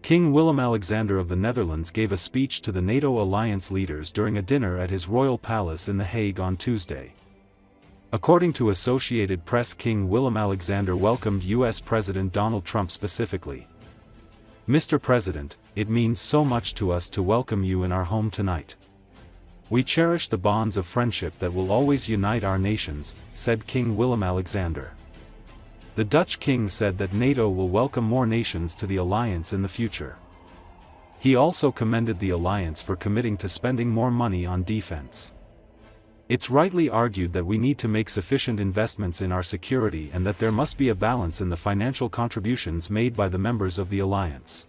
King Willem-Alexander of the Netherlands gave a speech to the NATO alliance leaders during a dinner at his royal palace in The Hague on Tuesday. According to Associated Press, King Willem-Alexander welcomed U.S. President Donald Trump specifically. "Mr. President, it means so much to us to welcome you in our home tonight. We cherish the bonds of friendship that will always unite our nations," said King Willem-Alexander. The Dutch king said that NATO will welcome more nations to the alliance in the future. He also commended the alliance for committing to spending more money on defense. "It's rightly argued that we need to make sufficient investments in our security and that there must be a balance in the financial contributions made by the members of the alliance.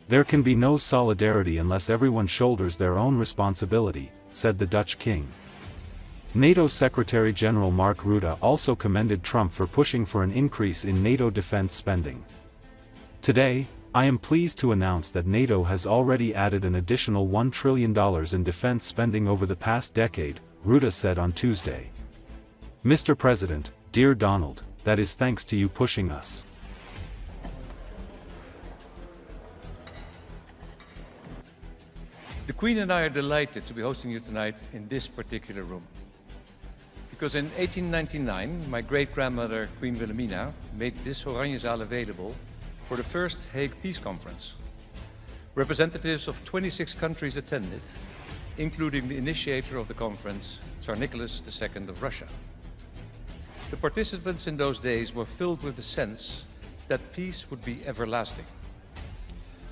There can be no solidarity unless everyone shoulders their own responsibility," said the Dutch king. NATO Secretary-General Mark Rutte also commended Trump for pushing for an increase in NATO defense spending. "Today, I am pleased to announce that NATO has already added an additional $1 trillion in defense spending over the past decade," Rutte said on Tuesday. "Mr. President, dear Donald, that is thanks to you pushing us." The Queen and I are delighted to be hosting you tonight in this particular room. Because in 1899, my great-grandmother, Queen Wilhelmina, made this Oranjezaal available for the first Hague Peace Conference. Representatives of 26 countries attended, including the initiator of the conference, Tsar Nicholas II of Russia. The participants in those days were filled with the sense that peace would be everlasting.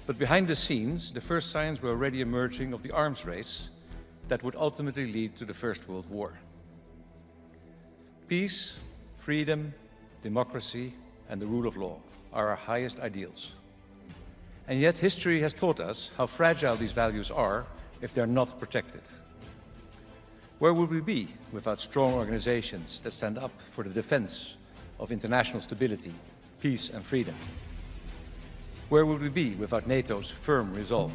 But behind the scenes, the first signs were already emerging of the arms race that would ultimately lead to the First World War. Peace, freedom, democracy, and the rule of law are our highest ideals. And yet history has taught us how fragile these values are if they're not protected. Where would we be without strong organizations that stand up for the defense of international stability, peace, and freedom? Where would we be without NATO's firm resolve?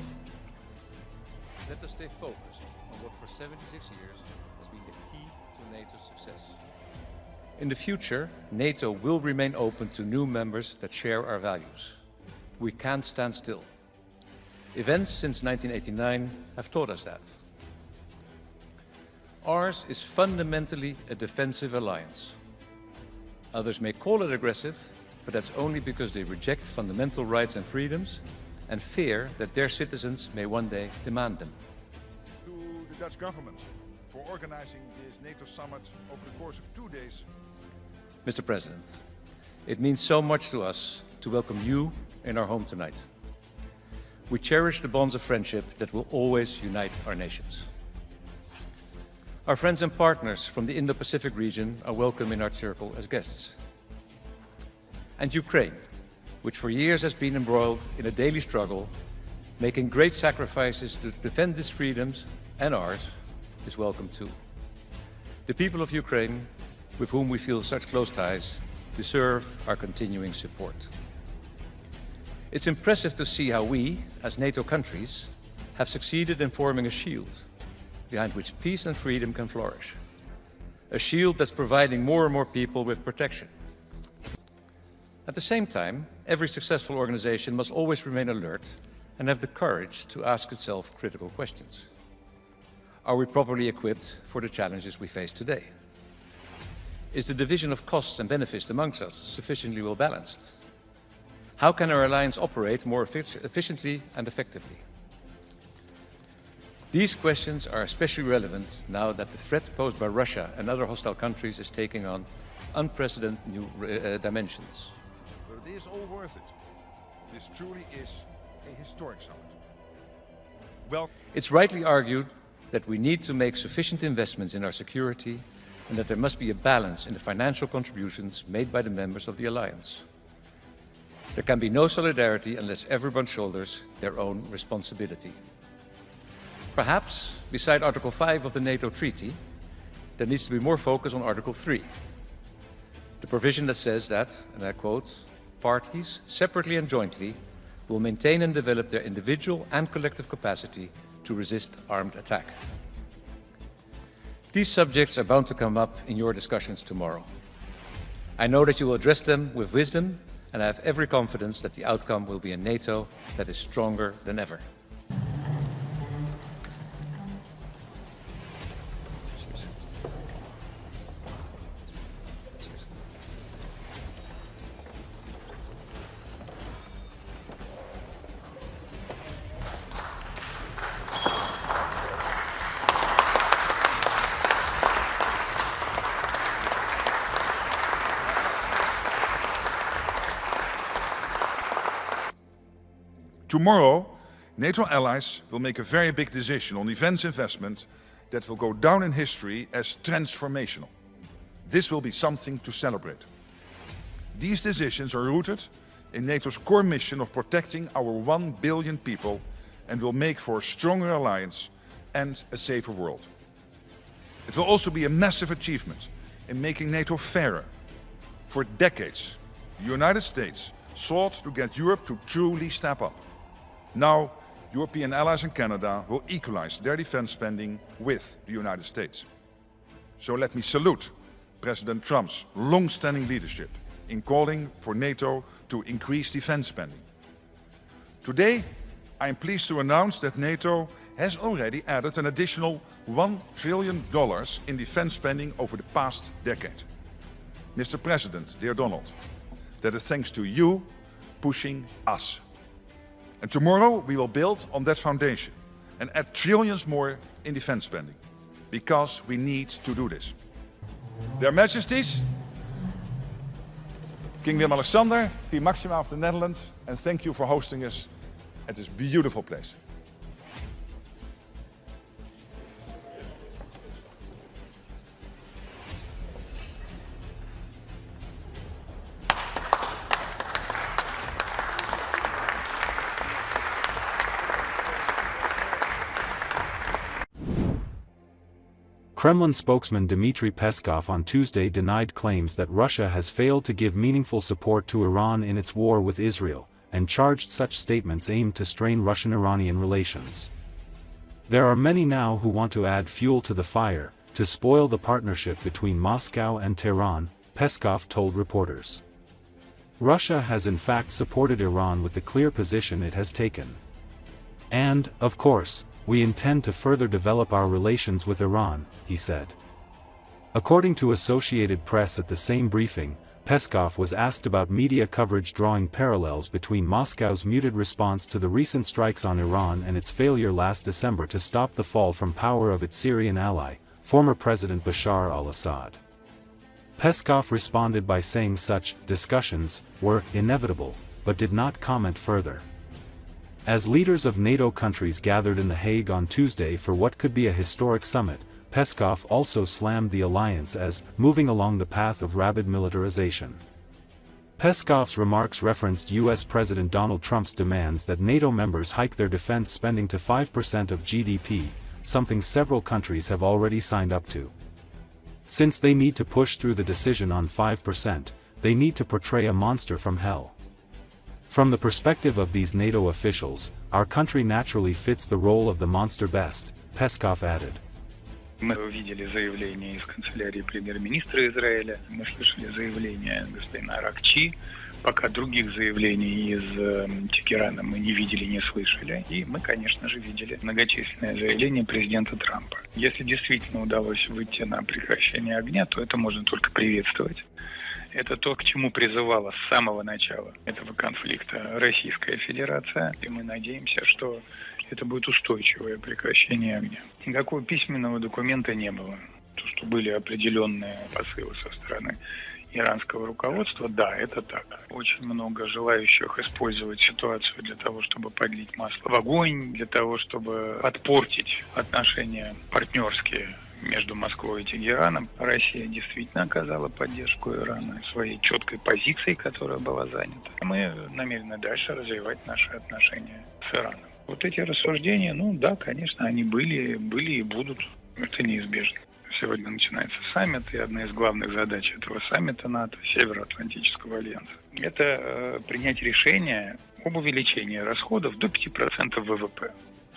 Let us stay focused on what for 76 years has been the key to NATO's success. In the future, NATO will remain open to new members that share our values. We can't stand still. Events since 1989 have taught us that. Ours is fundamentally a defensive alliance. Others may call it aggressive, but that's only because they reject fundamental rights and freedoms and fear that their citizens may one day demand them. To the Dutch government for organizing this NATO summit over the course of 2 days. Mr. President, it means so much to us to welcome you in our home tonight. We cherish the bonds of friendship that will always unite our nations. Our friends and partners from the Indo-Pacific region are welcome in our circle as guests. And Ukraine, which for years has been embroiled in a daily struggle, making great sacrifices to defend its freedoms and ours, is welcome too. The people of Ukraine, with whom we feel such close ties, deserve our continuing support. It's impressive to see how we, as NATO countries, have succeeded in forming a shield behind which peace and freedom can flourish. A shield that's providing more and more people with protection. At the same time, every successful organization must always remain alert and have the courage to ask itself critical questions. Are we properly equipped for the challenges we face today? Is the division of costs and benefits amongst us sufficiently well balanced? How can our alliance operate more efficiently and effectively? These questions are especially relevant now that the threat posed by Russia and other hostile countries is taking on unprecedented new dimensions. But it is all worth it. This truly is a historic summit. Well, it's rightly argued that we need to make sufficient investments in our security and that there must be a balance in the financial contributions made by the members of the alliance. There can be no solidarity unless everyone shoulders their own responsibility. Perhaps, beside Article 5 of the NATO Treaty, there needs to be more focus on Article 3. The provision that says that, and I quote, "Parties, separately and jointly, will maintain and develop their individual and collective capacity to resist armed attack." These subjects are bound to come up in your discussions tomorrow. I know that you will address them with wisdom and I have every confidence that the outcome will be a NATO that is stronger than ever. Tomorrow, NATO allies will make a very big decision on defense investment that will go down in history as transformational. This will be something to celebrate. These decisions are rooted in NATO's core mission of protecting our 1 billion people and will make for a stronger alliance and a safer world. It will also be a massive achievement in making NATO fairer. For decades, the United States sought to get Europe to truly step up. Now, European allies and Canada will equalize their defense spending with the United States. So let me salute President Trump's long-standing leadership in calling for NATO to increase defense spending. Today, I am pleased to announce that NATO has already added an additional $1 trillion in defense spending over the past decade. Mr. President, dear Donald, that is thanks to you pushing us. And tomorrow we will build on that foundation and add trillions more in defense spending, because we need to do this. Their Majesties, King Willem-Alexander, Queen Maxima of the Netherlands, and thank you for hosting us at this beautiful place. Kremlin spokesman Dmitry Peskov on Tuesday denied claims that Russia has failed to give meaningful support to Iran in its war with Israel, and charged such statements aimed to strain Russian-Iranian relations. There are many now who want to add fuel to the fire, to spoil the partnership between Moscow and Tehran, Peskov told reporters. Russia has in fact supported Iran with the clear position it has taken. And, of course, we intend to further develop our relations with Iran, he said. According to Associated Press at the same briefing, Peskov was asked about media coverage drawing parallels between Moscow's muted response to the recent strikes on Iran and its failure last December to stop the fall from power of its Syrian ally, former President Bashar al-Assad. Peskov responded by saying such discussions were inevitable, but did not comment further. As leaders of NATO countries gathered in The Hague on Tuesday for what could be a historic summit, Peskov also slammed the alliance as moving along the path of rapid militarization. Peskov's remarks referenced U.S. President Donald Trump's demands that NATO members hike their defense spending to 5% of GDP, something several countries have already signed up to. Since they need to push through the decision on 5%, they need to portray a monster from hell. From the perspective of these NATO officials, our country naturally fits the role of the monster best, Peskov added. Мы увидели заявление из канцелярии премьер-министра Израиля, мы слышали заявление господина Аракчи, пока других заявлений из Тегерана мы не видели, не слышали. И мы, конечно же, видели многочисленные заявления президента Трампа. Если действительно удалось выйти на прекращение огня, то это можно только приветствовать. Это то, к чему призывала с самого начала этого конфликта Российская Федерация. И мы надеемся, что это будет устойчивое прекращение огня. Никакого письменного документа не было. То, что были определенные посылы со стороны иранского руководства, да, это так. Очень много желающих использовать ситуацию для того, чтобы подлить масло в огонь, для того, чтобы отпортить отношения партнерские между Москвой и Тегераном. Россия действительно оказала поддержку Ирана своей четкой позицией, которая была занята. Мы намерены дальше развивать наши отношения с Ираном. Вот эти рассуждения, ну да, конечно, они были и будут. Это неизбежно. Сегодня начинается саммит, и одна из главных задач этого саммита НАТО, Североатлантического альянса, это принять решение об увеличении расходов до 5% ВВП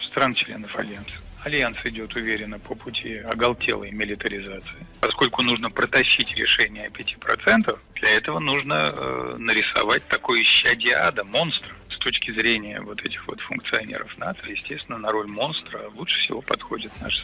стран-членов альянса. Альянс идет уверенно по пути оголтелой милитаризации. Поскольку нужно протащить решение о 5%, для этого нужно нарисовать такое исчадие ада, монстра. С точки зрения вот этих вот функционеров НАТО, естественно, на роль монстра лучше всего подходит наша